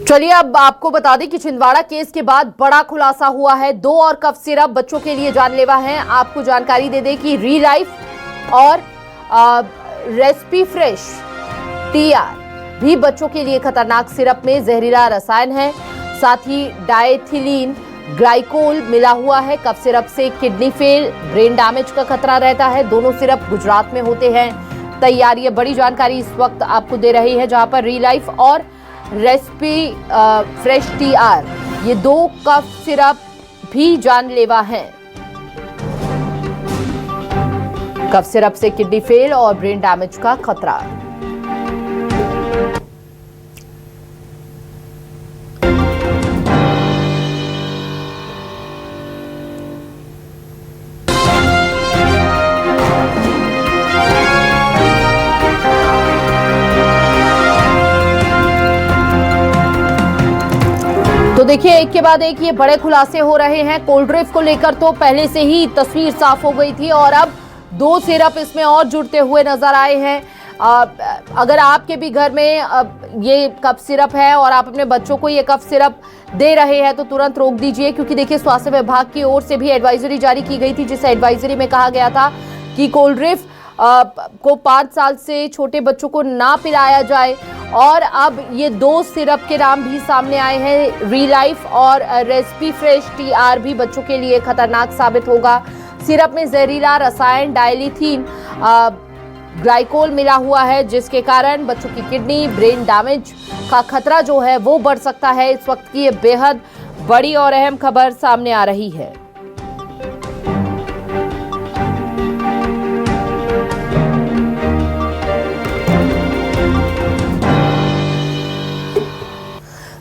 चलिए अब आपको बता दें कि छिंदवाड़ा केस के बाद बड़ा खुलासा हुआ है। 2 और कफ सिरप बच्चों के लिए जानलेवा हैं। आपको जानकारी दे दें कि री लाइफ और रेस्पी फ्रेश टीआर भी बच्चों के लिए खतरनाक सिरप में जहरीला रसायन है। साथ ही डायथिलीन ग्लाइकोल मिला हुआ है। कफ सिरप से किडनी फेल, ब्रेन डैमेज का खतरा रहता है। दोनों सिरप गुजरात में होते हैं तैयार। ये बड़ी जानकारी इस वक्त आपको दे रही है, जहां पर री लाइफ और रेस्पी फ्रेश टीआर ये 2 कफ सिरप भी जानलेवा हैं। कफ सिरप से किडनी फेल और ब्रेन डैमेज का खतरा। तो देखिए, एक के बाद एक ये बड़े खुलासे हो रहे हैं। कोल्ड ड्रिंक को लेकर तो पहले से ही तस्वीर साफ हो गई थी और अब 2 सिरप इसमें और जुड़ते हुए नजर आए हैं। अगर आपके भी घर में ये कफ सिरप है और आप अपने बच्चों को ये कफ सिरप दे रहे हैं तो तुरंत रोक दीजिए, क्योंकि देखिए स्वास्थ्य विभाग की ओर से भी एडवाइजरी जारी की गई थी, जिस एडवाइजरी में कहा गया था कि कोल्ड ड्रिंक को 5 साल से छोटे बच्चों को ना पिलाया जाए। और अब ये 2 सिरप के नाम भी सामने आए हैं। री लाइफ और रेस्पी फ्रेश टीआर भी बच्चों के लिए खतरनाक साबित होगा। सिरप में जहरीला रसायन डायथिलीन ग्लाइकोल मिला हुआ है, जिसके कारण बच्चों की किडनी ब्रेन डैमेज का खतरा जो है वो बढ़ सकता है। इस वक्त की ये बेहद बड़ी और अहम खबर सामने आ रही है।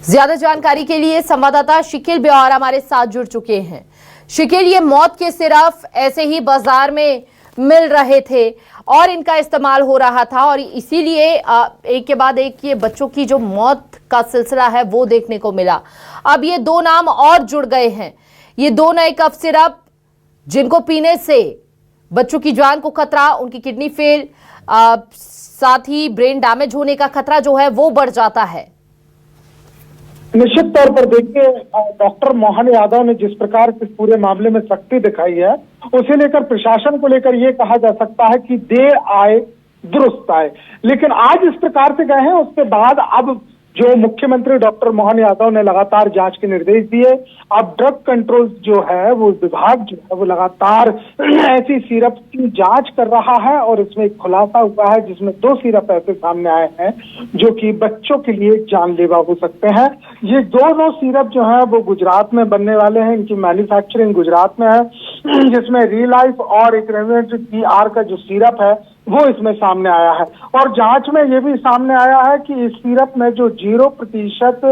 ज्यादा जानकारी के लिए संवाददाता शिकिल ब्यौरा हमारे साथ जुड़ चुके हैं। शिकिल, ये मौत के सिरप ऐसे ही बाजार में मिल रहे थे और इनका इस्तेमाल हो रहा था और इसीलिए एक के बाद एक ये बच्चों की जो मौत का सिलसिला है वो देखने को मिला। अब ये 2 नाम और जुड़ गए हैं। ये 2 नए कफ सिरप जिनको पीने से बच्चों की जान को खतरा, उनकी किडनी फेल, साथ ही ब्रेन डैमेज होने का खतरा जो है वो बढ़ जाता है। निश्चित तौर पर देखिए, डॉक्टर मोहन यादव ने जिस प्रकार इस पूरे मामले में सख्ती दिखाई है, उसे लेकर प्रशासन को लेकर ये कहा जा सकता है कि देर आए दुरुस्त आए। लेकिन आज इस प्रकार से गए हैं, उसके बाद अब जो मुख्यमंत्री डॉक्टर मोहन यादव ने लगातार जांच के निर्देश दिए। अब ड्रग कंट्रोल जो है वो विभाग जो है वो लगातार ऐसी सिरप की जांच कर रहा है और इसमें एक खुलासा हुआ है जिसमें 2 सिरप ऐसे सामने आए हैं जो कि बच्चों के लिए जानलेवा हो सकते हैं। ये दोनों सिरप जो है वो गुजरात में बनने वाले हैं। इनकी मैन्युफैक्चरिंग गुजरात में है, जिसमें री लाइफ और एक टीआर का जो सिरप है वो इसमें सामने आया है। और जांच में ये भी सामने आया है कि इस सिरप में जो 0%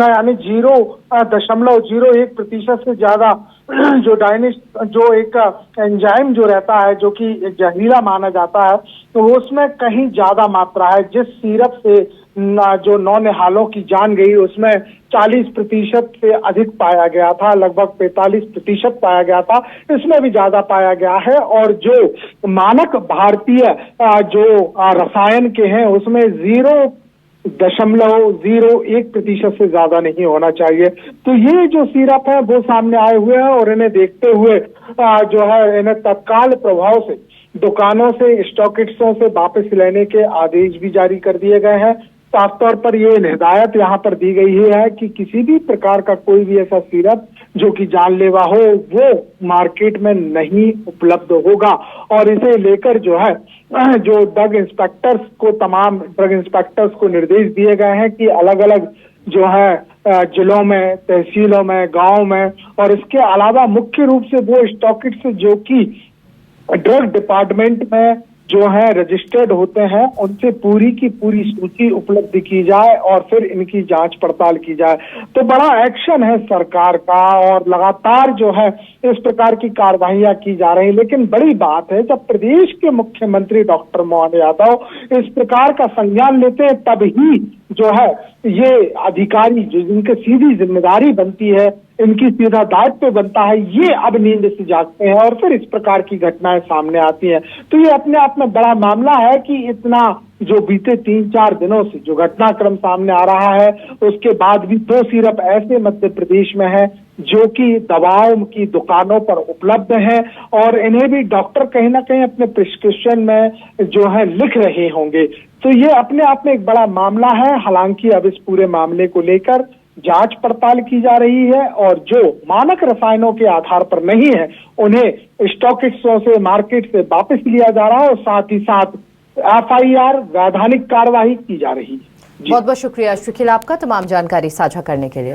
यानी 0.01% से ज्यादा जो एक एंजाइम जो रहता है, जो कि जहरीला माना जाता है, तो उसमें कहीं ज्यादा मात्रा है। जिस सिरप से जो 9 निहालों की जान गई उसमें 40% से अधिक पाया गया था, लगभग 45% पाया गया था, इसमें भी ज्यादा पाया गया है। और जो मानक भारतीय जो रसायन के हैं उसमें 0.01% से ज्यादा नहीं होना चाहिए। तो ये जो सिरप है वो सामने आए हुए हैं और इन्हें देखते हुए जो है इन्हें तत्काल प्रभाव से दुकानों से, स्टॉकिस्टों से वापस लेने के आदेश भी जारी कर दिए गए हैं। साफ तौर पर ये हिदायत यहाँ पर दी गई है कि किसी भी प्रकार का कोई भी ऐसा सिरप जो कि जानलेवा हो वो मार्केट में नहीं उपलब्ध होगा। और इसे लेकर जो है जो तमाम ड्रग इंस्पेक्टर्स को निर्देश दिए गए हैं कि अलग अलग जो है जिलों में, तहसीलों में, गाँव में, और इसके अलावा मुख्य रूप से वो स्टॉकिस्ट जो कि ड्रग डिपार्टमेंट में जो है रजिस्टर्ड होते हैं, उनसे पूरी की पूरी सूची उपलब्ध की जाए और फिर इनकी जांच पड़ताल की जाए। तो बड़ा एक्शन है सरकार का और लगातार जो है इस प्रकार की कार्रवाइयां की जा रही। लेकिन बड़ी बात है, जब प्रदेश के मुख्यमंत्री डॉक्टर मोहन यादव इस प्रकार का संज्ञान लेते हैं तब ही जो है ये अधिकारी जो जिनकी सीधी जिम्मेदारी बनती है इनकी सीधा दायित्व बनता है, ये अब नींद से जागते हैं और फिर इस प्रकार की घटनाएं सामने आती हैं। तो ये अपने आप में बड़ा मामला है कि इतना जो बीते 3-4 दिनों से जो घटनाक्रम सामने आ रहा है, उसके बाद भी 2 सिरप ऐसे मध्य प्रदेश में है जो कि दवाओं की दुकानों पर उपलब्ध हैं और इन्हें भी डॉक्टर कहीं ना कहीं अपने प्रिस्क्रिप्शन में जो है लिख रहे होंगे। तो ये अपने आप में एक बड़ा मामला है। हालांकि अब इस पूरे मामले को लेकर जांच पड़ताल की जा रही है और जो मानक रसायनों के आधार पर नहीं है उन्हें स्टॉकिस्टों से मार्केट से वापस लिया जा रहा है और साथ ही साथ FIR वैधानिक कार्यवाही की जा रही है। बहुत बहुत शुक्रिया शकील आपका तमाम जानकारी साझा करने के लिए।